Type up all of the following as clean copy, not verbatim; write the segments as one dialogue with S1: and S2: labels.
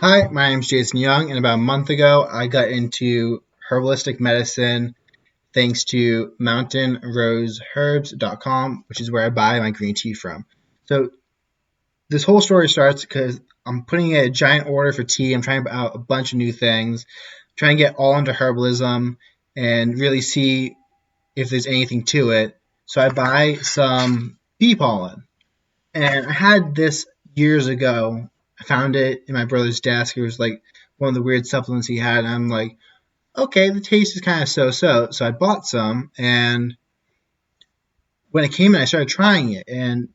S1: Hi, my name is Jason Young, and about a month ago, I got into herbalistic medicine thanks to mountainroseherbs.com, which is where I buy my green tea from. So, this whole story starts because I'm putting in a giant order for tea. I'm trying out a bunch of new things, trying to get all into herbalism and really see if there's anything to it. So, I buy some bee pollen. And I had this years ago. I found it in my brother's desk. It was like one of the weird supplements he had. And I'm like, okay, the taste is kind of so. So I bought some. And when it came in, I started trying it. And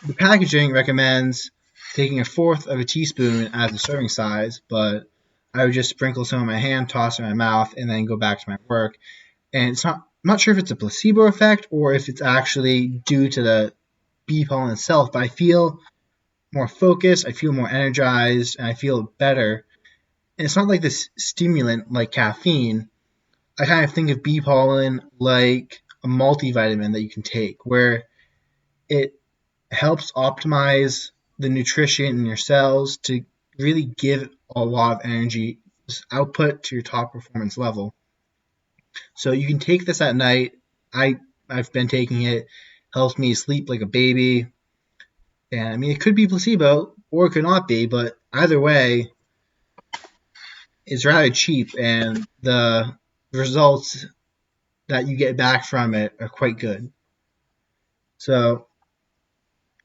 S1: the packaging recommends taking a fourth of a teaspoon as the serving size. But I would just sprinkle some in my hand, toss it in my mouth, and then go back to my work. And I'm not sure if it's a placebo effect or if it's actually due to the bee pollen itself, but I feel more focused, I feel more energized, and I feel better. And it's not like this stimulant like caffeine. I kind of think of bee pollen like a multivitamin that you can take, where it helps optimize the nutrition in your cells to really give a lot of energy output to your top performance level. So you can take this at night. I've been taking it, helps me sleep like a baby. And I mean, it could be placebo or it could not be, but either way, it's rather cheap, and the results that you get back from it are quite good. So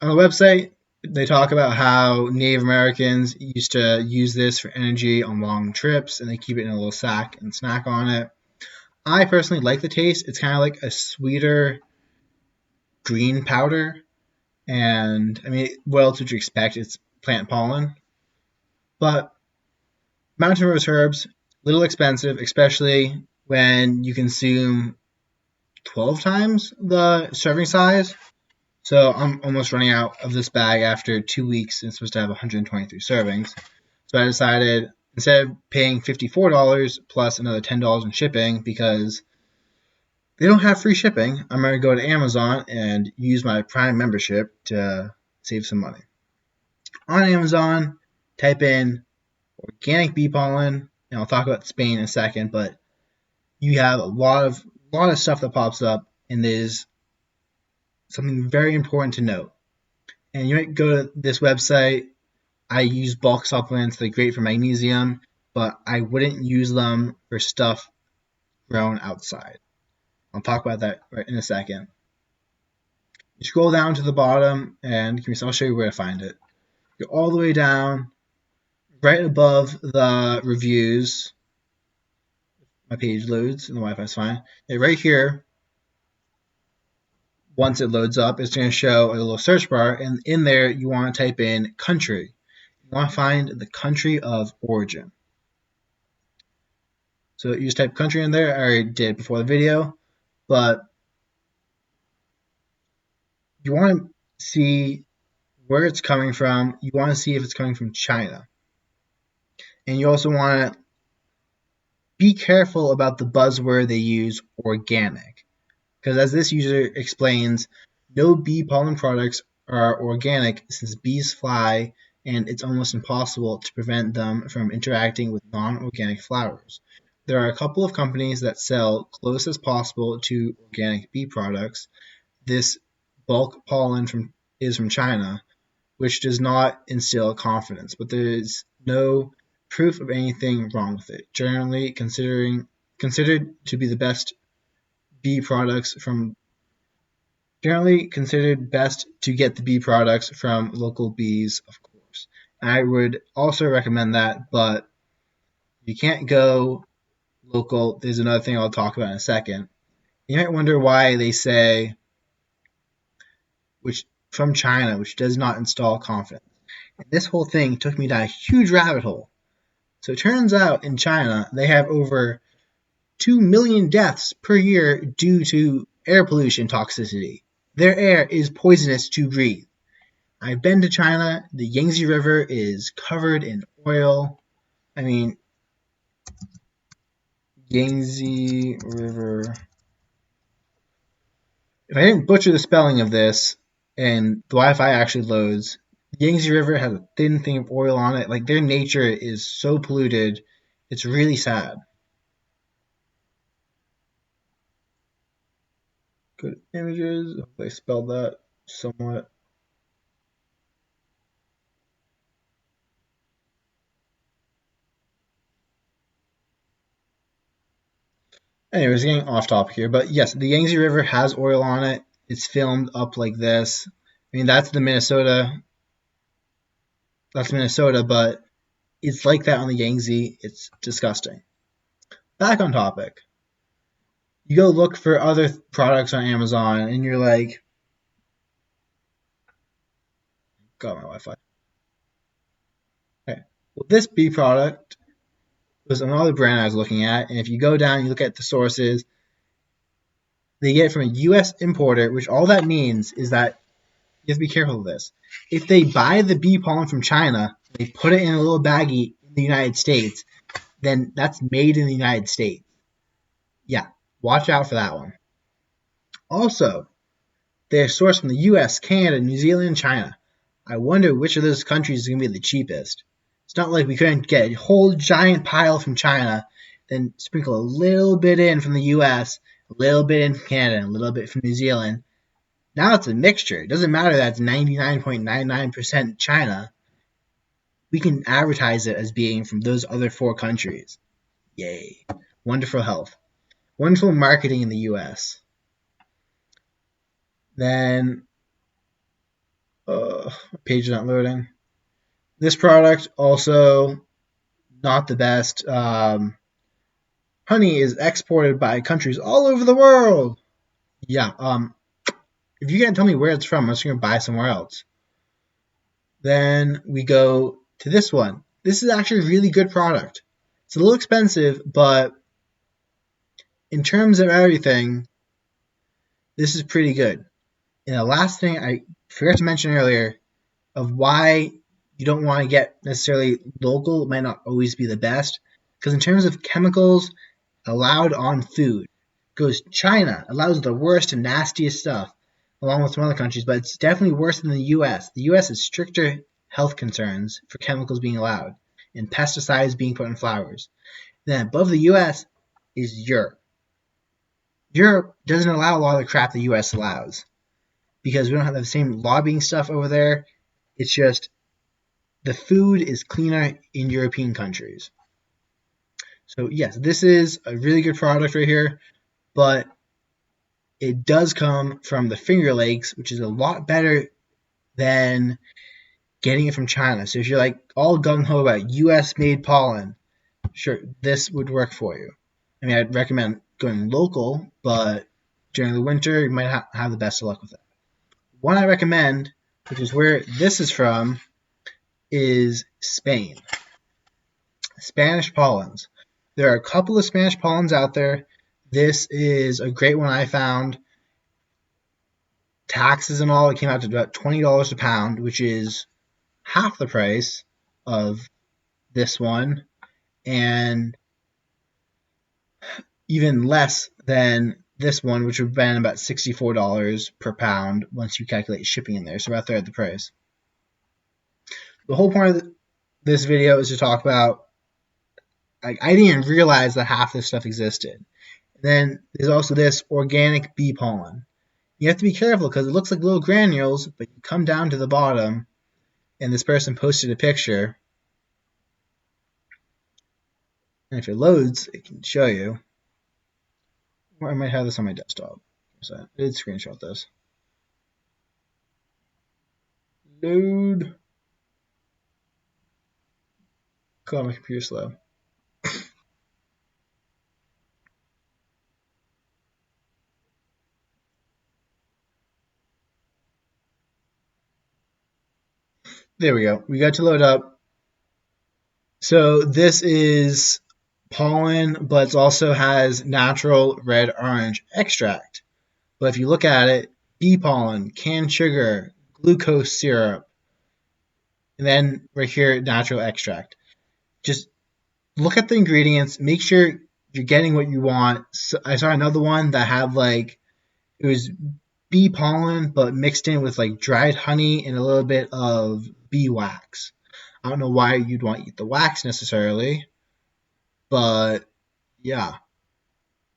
S1: on the website, they talk about how Native Americans used to use this for energy on long trips, and they keep it in a little sack and snack on it. I personally like the taste. It's kind of like a sweeter green powder, and I mean, what else would you expect? It's plant pollen, but mountain rose herbs, a little expensive, especially when you consume 12 times the serving size. So I'm almost running out of this bag after 2 weeks and it's supposed to have 123 servings. So I decided instead of paying $54 plus another $10 in shipping because they don't have free shipping, I'm going to go to Amazon and use my Prime membership to save some money. On Amazon, type in organic bee pollen, and I'll talk about Spain in a second, but you have a lot of stuff that pops up, and there's something very important to note. And you might go to this website. I use bulk supplements. They're great for magnesium, but I wouldn't use them for stuff grown outside. I'll talk about that right in a second. You scroll down to the bottom, and I'll show you where to find it. Go all the way down, right above the reviews. My page loads, and the Wi-Fi's fine. And right here, once it loads up, it's going to show a little search bar, and in there you want to type in country. You want to find the country of origin. So you just type country in there. I already did before the video, but you want to see where it's coming from. You want to see if it's coming from China. And you also want to be careful about the buzzword they use, organic. Because as this user explains, no bee pollen products are organic since bees fly and it's almost impossible to prevent them from interacting with non-organic flowers. There are a couple of companies that sell close as possible to organic bee products. This bulk pollen is from China, which does not instill confidence, but there is no proof of anything wrong with it. Generally considered to be the best bee products from generally considered best to get the bee products from local bees, of course. I would also recommend that, but you can't go local. There's another thing I'll talk about in a second. You might wonder why they say which from China, which does not install confidence. And this whole thing took me down a huge rabbit hole. So it turns out in China, they have over 2 million deaths per year due to air pollution toxicity. Their air is poisonous to breathe. I've been to China. The Yangtze River is covered in oil. I mean, Yangtze River. If I didn't butcher the spelling of this, and the Wi-Fi actually loads, The Yangtze River has a thin thing of oil on it. Like their nature is so polluted, it's really sad. Good images. Hopefully I spelled that somewhat. Anyways, getting off topic here, but yes, the Yangtze River has oil on it. It's filmed up like this. I mean, that's the Minnesota. That's Minnesota, but it's like that on the Yangtze. It's disgusting. Back on topic. You go look for other products on Amazon, and you're like, got my Wi-Fi. Okay. Well, this bee product was another brand I was looking at, and if you go down, you look at the sources, they get it from a U.S. importer, which all that means is that you have to be careful of this. If they buy the bee pollen from China, they put it in a little baggie in the United States, then that's made in the United States. Yeah, watch out for that one. Also, they're sourced from the US, Canada, New Zealand, and China. I wonder which of those countries is going to be the cheapest. It's not like we couldn't get a whole giant pile from China, then sprinkle a little bit in from the US, a little bit in from Canada, and a little bit from New Zealand. Now it's a mixture. It doesn't matter that it's 99.99% China. We can advertise it as being from those other four countries. Yay. Wonderful health. Wonderful marketing in the US. Then, page not loading. This product also not the best. Honey is exported by countries all over the world. Yeah. If you can't tell me where it's from, I'm just gonna buy somewhere else. Then we go to this one. This is actually a really good product. It's a little expensive, but in terms of everything, this is pretty good. And the last thing I forgot to mention earlier of why you don't want to get necessarily local, it might not always be the best. Because in terms of chemicals allowed on food, goes China allows the worst and nastiest stuff, along with some other countries, but it's definitely worse than the U.S. The U.S. has stricter health concerns for chemicals being allowed and pesticides being put in flowers. Then above the U.S. is Europe. Europe doesn't allow a lot of the crap the U.S. allows because we don't have the same lobbying stuff over there. It's just the food is cleaner in European countries. So yes, this is a really good product right here, but it does come from the Finger Lakes, which is a lot better than getting it from China. So if you're like all gung ho about US made pollen, sure, this would work for you. I mean, I'd recommend going local, but during the winter, you might have the best of luck with it. One I recommend, which is where this is from, is Spain. Spanish pollens. There are a couple of Spanish pollens out there. This is a great one I found. Taxes and all, it came out to about $20 a pound, which is half the price of this one, and even less than this one, which would have been about $64 per pound once you calculate shipping in there, so about a third of the price. The whole point of this video is to talk about, I didn't even realize that half this stuff existed. And then there's also this organic bee pollen. You have to be careful because it looks like little granules, but you come down to the bottom, and this person posted a picture. And if it loads, it can show you. Or I might have this on my desktop. So I did screenshot this. Load. God, my computer's slow. There we go. We got to load up. So this is pollen, but it also has natural red orange extract. But if you look at it, bee pollen, canned sugar, glucose syrup, and then right here, natural extract. Just look at the ingredients, make sure you're getting what you want. So I saw another one that had like, it was bee pollen, but mixed in with like dried honey and a little bit of beeswax. I don't know why you'd want to eat the wax necessarily, but yeah.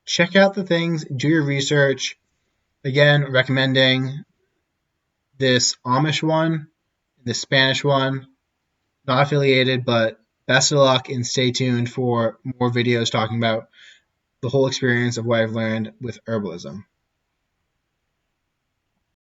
S1: Check out the things, do your research. Again, recommending this Amish one, this Spanish one, not affiliated, but best of luck and stay tuned for more videos talking about the whole experience of what I've learned with herbalism.